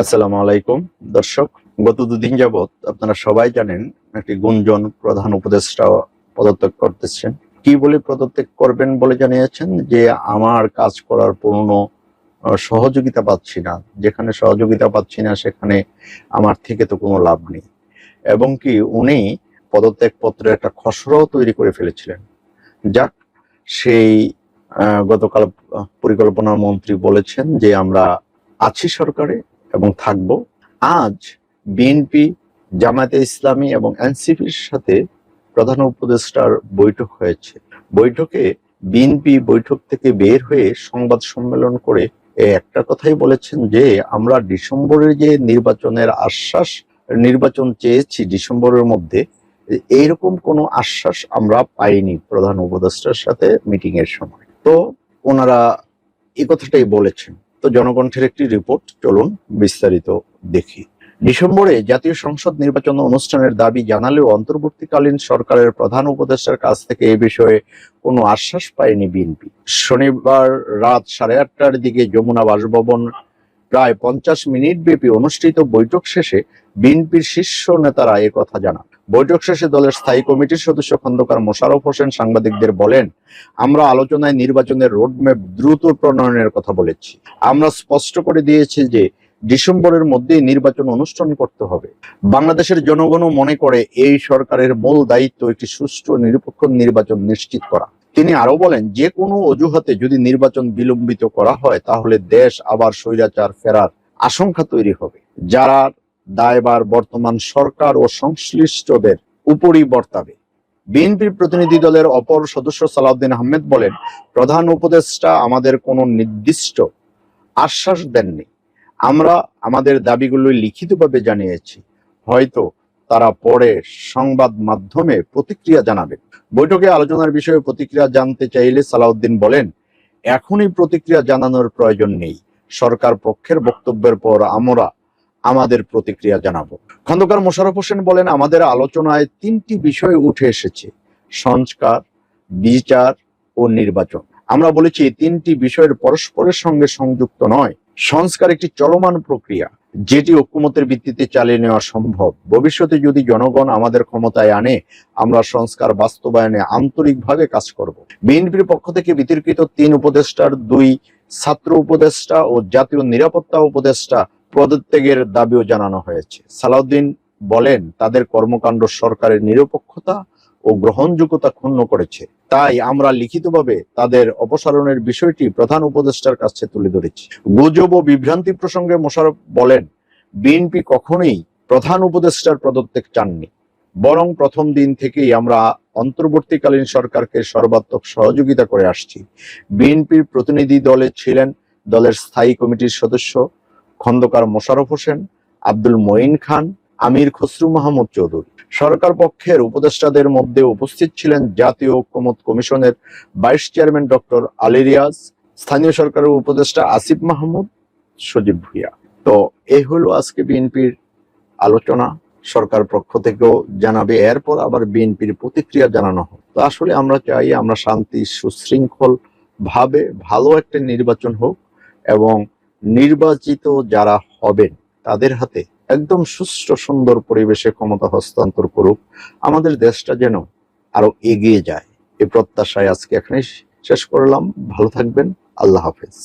আসসালামু আলাইকুম দর্শক, গত দুদিন যাবৎ আপনারা সবাই জানেন একটি গুঞ্জন প্রধান উপদেষ্টা পদত্যাগ করতেছেন। কি বলে পদত্যাগ করবেন বলে জানিয়েছেন যে আমার কাজ করার পূর্ণ সহযোগিতা পাচ্ছি না, যেখানে সহযোগিতা পাচ্ছি না সেখানে আমার থেকে তো কোনো লাভ নেই। এবং কি উনি পদত্যাগ পত্রে একটা খসড়াও তৈরি করে ফেলেছিলেন। যাক, সেই গতকাল পরিকল্পনা মন্ত্রী বলেছেন যে আমরা আছি সরকারে এবং থাকব। আজ বিএনপি, জামায়াতে ইসলামী এবং এনসিপির সাথে প্রধান উপদেষ্টার বৈঠক হয়েছে। বৈঠকে বিএনপি বৈঠক থেকে বের হয়ে সংবাদ সম্মেলন করে একটা কথাই বলেছেন যে আমরা ডিসেম্বরের যে নির্বাচনের আশ্বাস, নির্বাচন চেয়েছি ডিসেম্বরের মধ্যে, এইরকম কোনো আশ্বাস আমরা পাইনি প্রধান উপদেষ্টার সাথে মিটিং এর সময়। তো ওনারা এই কথাটাই বলেছেন। তো জনকণ্ঠের একটি রিপোর্ট, চলুন বিস্তারিত দেখি। ডিসেম্বরে জাতীয় সংসদ নির্বাচন অনুষ্ঠানের দাবি জানালেও অন্তর্বর্তীকালীন সরকারের প্রধান উপদেষ্টার কাছ থেকে এই বিষয়ে কোনো আশ্বাস পায়নি বিএনপি। শনিবার রাত 8:30টার দিকে যমুনা বাসভবন প্রায় 50 মিনিট ব্যাপী অনুষ্ঠিত বৈঠক শেষে বিএনপির শীর্ষ নেতারা একথা জানান। বৈঠক শেষে দলের স্থায়ী কমিটির সদস্য খন্দকার মোশাররফ হোসেন সাংবাদিকদের বলেন, আমরা আলোচনায় নির্বাচনের রোডম্যাপ দ্রুত প্রণয়নের কথা বলেছি। আমরা স্পষ্ট করে দিয়েছি যে ডিসেম্বরের মধ্যেই নির্বাচন অনুষ্ঠান করতে হবে। বাংলাদেশের জনগণও মনে করে এই সরকারের মূল দায়িত্ব একটি সুষ্ঠু নিরপেক্ষ নির্বাচন নিশ্চিত করা। তিনি আরো বলেন, যে কোনো অজুহাতে যদি নির্বাচন বিলম্বিত করা হয় তাহলে দেশ আবার স্বৈরাচার ফেরার আশঙ্কা তৈরি হবে, যারা দায়ভার বর্তমান সরকার ও সংশ্লিষ্টদের উপরই বর্তাবে। বিএনপির প্রতিনিধি দলের অপর সদস্য সালাউদ্দিন আহমেদ বলেন, প্রধান উপদেষ্টা আমাদের কোনো নির্দিষ্ট আশ্বাস দেননি। আমরা আমাদের দাবিগুলো লিখিতভাবে জানিয়েছি, হয়তো তারা পরে সংবাদ মাধ্যমে প্রতিক্রিয়া জানাবেন। বৈঠকে আলোচনার বিষয়ে প্রতিক্রিয়া জানতে চাইলে সালাউদ্দিন বলেন, এখনই প্রতিক্রিয়া জানানোর প্রয়োজন নেই। সরকার পক্ষের বক্তব্যের পর আমরা আমাদের প্রতিক্রিয়া জানাবো। খন্দকার মোশাররফ হোসেন বলেন, আমাদের আলোচনায় 3টি বিষয় উঠে এসেছে: সংস্কার, বিচার ও নির্বাচন। আমরা বলেছি এই 3টি বিষয়ের পরস্পরের সঙ্গে সংযুক্ত নয়। সংস্কার একটি চলমান প্রক্রিয়া, যেটি ঐক্যমতের ভিত্তিতে চালিয়ে নেওয়া সম্ভব। ভবিষ্যতে যদি জনগণ আমাদের ক্ষমতায় আনে, আমরা সংস্কার বাস্তবায়নে আন্তরিকভাবে কাজ করব। বিএনপির পক্ষ থেকে বিতর্কিত 3 উপদেষ্টার 2 ছাত্র উপদেষ্টা ও জাতীয় নিরাপত্তা উপদেষ্টা পদত্যাগের দাবিও জানানো হয়েছে। সালাউদ্দিন বলেন, তাদের কর্মকাণ্ড সরকারের নিরপেক্ষতা ও গ্রহণযোগ্যতা ক্ষুণ্ণ করেছে। তাই আমরা লিখিতভাবে তাদের অপসারণের বিষয়টি প্রধান উপদেষ্টার কাছে তুলে ধরেছি। গুজব ও বিভ্রান্তি প্রসঙ্গে মোশাররফ বলেন, বিএনপি কখনোই প্রধান উপদেষ্টার পদত্যাগ চাননি, বরং প্রথম দিন থেকেই আমরা অন্তর্বর্তীকালীন সরকারকে সর্বাত্মক সহযোগিতা করে আসছি। বিএনপির প্রতিনিধি দলে ছিলেন দলের স্থায়ী কমিটির সদস্য খন্দকার মোশাররফ হোসেন, আব্দুল মঈন খান, আমির খসরু মাহমুদ চৌধুরী। সরকার পক্ষের উপদেষ্টাদের মধ্যে উপস্থিত ছিলেন জাতীয় ঐক্যমত কমিশনের vice chairman doctor Ali Riaz, স্থানীয় সরকারের উপদেষ্টা আসিফ মাহমুদ, সজীব ভুইয়া। তো এই হলো আজকে বিএনপির আলোচনা। সরকার পক্ষ থেকেও জানাবে, এরপর আবার বিএনপির প্রতিক্রিয়া জানানো হবে। তো আসলে আমরা চাই আমরা শান্তি সুশৃঙ্খল ভাবে ভালো একটা নির্বাচন হোক এবং নির্বাচিত যারা হবেন তাদের হাতে একদম সুষ্ঠু সুন্দর পরিবেশে ক্ষমতা হস্তান্তর করুক। আমাদের দেশটা যেন আরো এগিয়ে যায়, এই প্রত্যাশায় আজকে এখানে শেষ করলাম। ভালো থাকবেন। আল্লাহ হাফেজ।